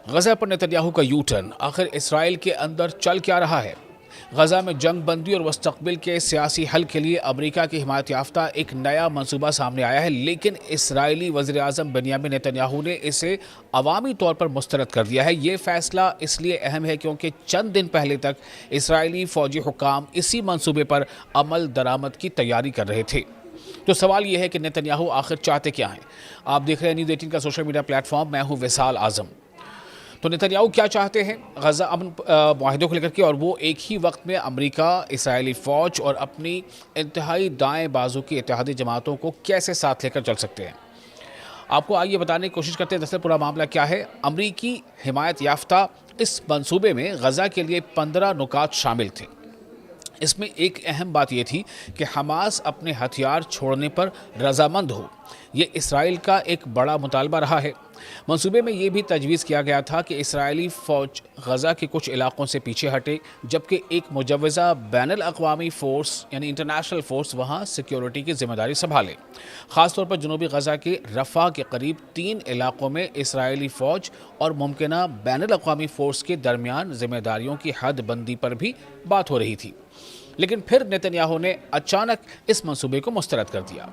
غزہ پر Netanyahu کا you turn, آخر اسرائیل کے اندر چل کیا رہا ہے؟ غزہ میں جنگ بندی اور مستقبل کے سیاسی حل کے لیے امریکہ کی حمایت یافتہ ایک نیا منصوبہ سامنے آیا ہے، لیکن اسرائیلی وزیر اعظم بنیامین نیتنیاہو نے اسے عوامی طور پر مسترد کر دیا ہے۔ یہ فیصلہ اس لیے اہم ہے کیونکہ چند دن پہلے تک اسرائیلی فوجی حکام اسی منصوبے پر عمل درآمد کی تیاری کر رہے تھے۔ تو سوال یہ ہے کہ نیتنیاہو آخر چاہتے کیا ہیں؟ آپ دیکھ رہے ہیں نیوز 18 کا سوشل میڈیا پلیٹ فارم، میں ہوں وصال اعظم۔ تو نیتنیاہو کیا چاہتے ہیں غزہ امن معاہدوں کو لے کر کے، اور وہ ایک ہی وقت میں امریکہ، اسرائیلی فوج اور اپنی انتہائی دائیں بازو کی اتحادی جماعتوں کو کیسے ساتھ لے کر چل سکتے ہیں؟ آپ کو آئیے بتانے کی کوشش کرتے ہیں دراصل پورا معاملہ کیا ہے۔ امریکی حمایت یافتہ اس منصوبے میں غزہ کے لیے 15 نکات شامل تھے۔ اس میں ایک اہم بات یہ تھی کہ حماس اپنے ہتھیار چھوڑنے پر رضامند ہو۔ یہ اسرائیل کا ایک بڑا مطالبہ رہا ہے۔ منصوبے میں یہ بھی تجویز کیا گیا تھا کہ اسرائیلی فوج غزہ کے کچھ علاقوں سے پیچھے ہٹے، جبکہ ایک مجوزہ بین الاقوامی فورس یعنی انٹرنیشنل فورس وہاں سیکیورٹی کی ذمہ داری سنبھالے۔ خاص طور پر جنوبی غزہ کے رفح کے قریب 3 علاقوں میں اسرائیلی فوج اور ممکنہ بین الاقوامی فورس کے درمیان ذمہ داریوں کی حد بندی پر بھی بات ہو رہی تھی، لیکن پھر نیتنیاہو نے اچانک اس منصوبے کو مسترد کر دیا۔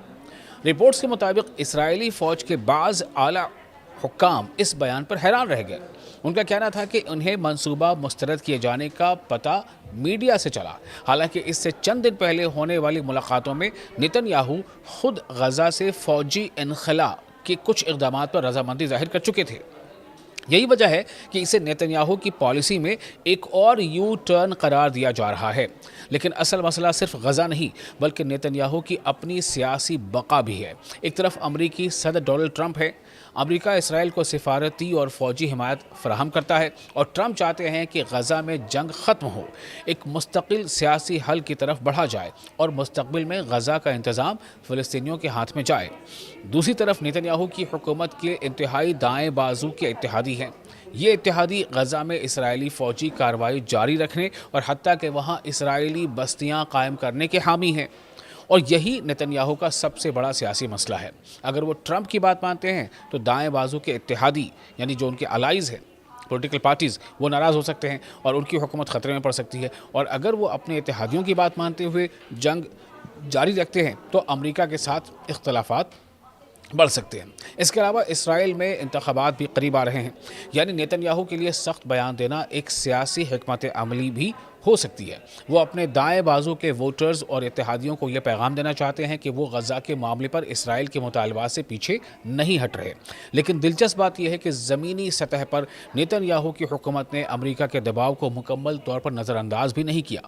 رپورٹس کے مطابق اسرائیلی فوج کے بعض اعلیٰ حکام اس بیان پر حیران رہ گئے۔ ان کا کہنا تھا کہ انہیں منصوبہ مسترد کیے جانے کا پتہ میڈیا سے چلا، حالانکہ اس سے چند دن پہلے ہونے والی ملاقاتوں میں نیتنیاہو خود غزہ سے فوجی انخلاء کے کچھ اقدامات پر رضامندی ظاہر کر چکے تھے۔ یہی وجہ ہے کہ اسے نیتنیاہو کی پالیسی میں ایک اور یو ٹرن قرار دیا جا رہا ہے۔ لیکن اصل مسئلہ صرف غزہ نہیں بلکہ نیتنیاہو کی اپنی سیاسی بقا بھی ہے۔ ایک طرف امریکی صدر ڈونلڈ ٹرمپ ہے۔ امریکہ اسرائیل کو سفارتی اور فوجی حمایت فراہم کرتا ہے، اور ٹرمپ چاہتے ہیں کہ غزہ میں جنگ ختم ہو، ایک مستقل سیاسی حل کی طرف بڑھا جائے اور مستقبل میں غزہ کا انتظام فلسطینیوں کے ہاتھ میں جائے۔ دوسری طرف نیتنیاہو کی حکومت کے انتہائی دائیں بازو کے اتحادی ہیں۔ یہ اتحادی غزہ میں اسرائیلی فوجی کارروائی جاری رکھنے اور حتیٰ کہ وہاں اسرائیلی بستیاں قائم کرنے کے حامی ہیں، اور یہی نیتنیاہو کا سب سے بڑا سیاسی مسئلہ ہے۔ اگر وہ ٹرمپ کی بات مانتے ہیں تو دائیں بازو کے اتحادی یعنی جو ان کے الائز ہیں، پولیٹیکل پارٹیز، وہ ناراض ہو سکتے ہیں اور ان کی حکومت خطرے میں پڑ سکتی ہے، اور اگر وہ اپنے اتحادیوں کی بات مانتے ہوئے جنگ جاری رکھتے ہیں تو امریکہ کے ساتھ اختلافات بڑھ سکتے ہیں۔ اس کے علاوہ اسرائیل میں انتخابات بھی قریب آ رہے ہیں، یعنی نیتنیاہو کے لیے سخت بیان دینا ایک سیاسی حکمت عملی بھی ہو سکتی ہے۔ وہ اپنے دائیں بازو کے ووٹرز اور اتحادیوں کو یہ پیغام دینا چاہتے ہیں کہ وہ غزہ کے معاملے پر اسرائیل کے مطالبات سے پیچھے نہیں ہٹ رہے۔ لیکن دلچسپ بات یہ ہے کہ زمینی سطح پر نیتنیاہو کی حکومت نے امریکہ کے دباؤ کو مکمل طور پر نظر انداز بھی نہیں کیا۔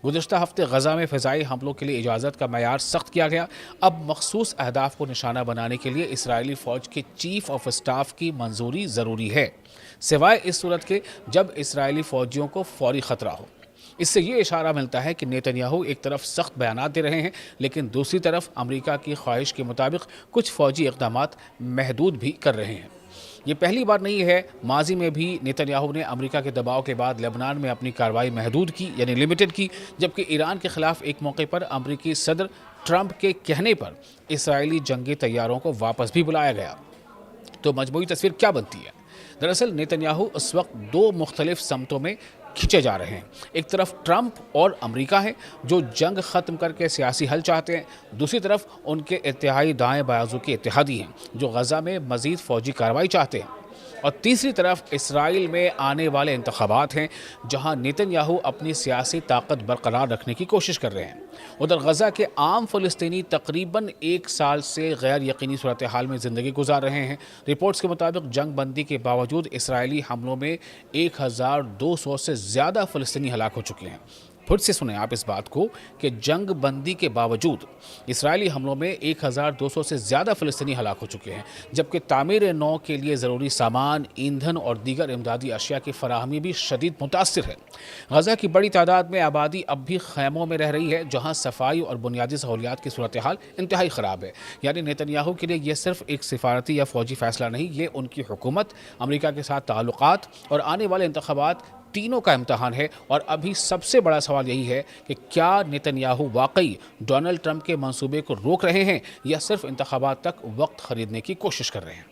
گزشتہ ہفتے غزہ میں فضائی حملوں کے لیے اجازت کا معیار سخت کیا گیا۔ اب مخصوص اہداف کو نشانہ بنانے کے لیے اسرائیلی فوج کے چیف آف اسٹاف کی منظوری ضروری ہے، سوائے اس صورت کے جب اسرائیلی فوجیوں کو فوری خطرہ ہو۔ اس سے یہ اشارہ ملتا ہے کہ نیتنیاہو ایک طرف سخت بیانات دے رہے ہیں، لیکن دوسری طرف امریکہ کی خواہش کے مطابق کچھ فوجی اقدامات محدود بھی کر رہے ہیں۔ یہ پہلی بار نہیں ہے، ماضی میں بھی نیتنیاہو نے امریکہ کے دباؤ کے بعد لبنان میں اپنی کارروائی محدود کی یعنی لمیٹڈ کی، جبکہ ایران کے خلاف ایک موقع پر امریکی صدر ٹرمپ کے کہنے پر اسرائیلی جنگی طیاروں کو واپس بھی بلایا گیا۔ تو مجموعی تصویر کیا بنتی ہے؟ دراصل نیتنیاہو اس وقت 2 مختلف سمتوں میں کھینچے جا رہے ہیں۔ ایک طرف ٹرمپ اور امریکہ ہیں جو جنگ ختم کر کے سیاسی حل چاہتے ہیں، دوسری طرف ان کے انتہائی دائیں بازو کے اتحادی ہیں جو غزہ میں مزید فوجی کارروائی چاہتے ہیں، اور تیسری طرف اسرائیل میں آنے والے انتخابات ہیں جہاں نیتنیاہو اپنی سیاسی طاقت برقرار رکھنے کی کوشش کر رہے ہیں۔ ادھر غزہ کے عام فلسطینی تقریباً 1 سال سے غیر یقینی صورتحال میں زندگی گزار رہے ہیں۔ رپورٹس کے مطابق جنگ بندی کے باوجود اسرائیلی حملوں میں 1200 سے زیادہ فلسطینی ہلاک ہو چکے ہیں۔ پھر سے سنیں آپ اس بات کو کہ جنگ بندی کے باوجود اسرائیلی حملوں میں 1200 سے زیادہ فلسطینی ہلاک ہو چکے ہیں، جبکہ تعمیر نو کے لیے ضروری سامان، ایندھن اور دیگر امدادی اشیاء کی فراہمی بھی شدید متاثر ہے۔ غزہ کی بڑی تعداد میں آبادی اب بھی خیموں میں رہ رہی ہے جہاں صفائی اور بنیادی سہولیات کی صورتحال انتہائی خراب ہے۔ یعنی نیتنیاہو کے لیے یہ صرف ایک سفارتی یا فوجی فیصلہ نہیں، یہ ان کی حکومت، امریکہ کے ساتھ تعلقات اور آنے والے انتخابات تینوں کا امتحان ہے۔ اور ابھی سب سے بڑا سوال یہی ہے کہ کیا نیتنیاہو واقعی ڈونلڈ ٹرمپ کے منصوبے کو روک رہے ہیں یا صرف انتخابات تک وقت خریدنے کی کوشش کر رہے ہیں؟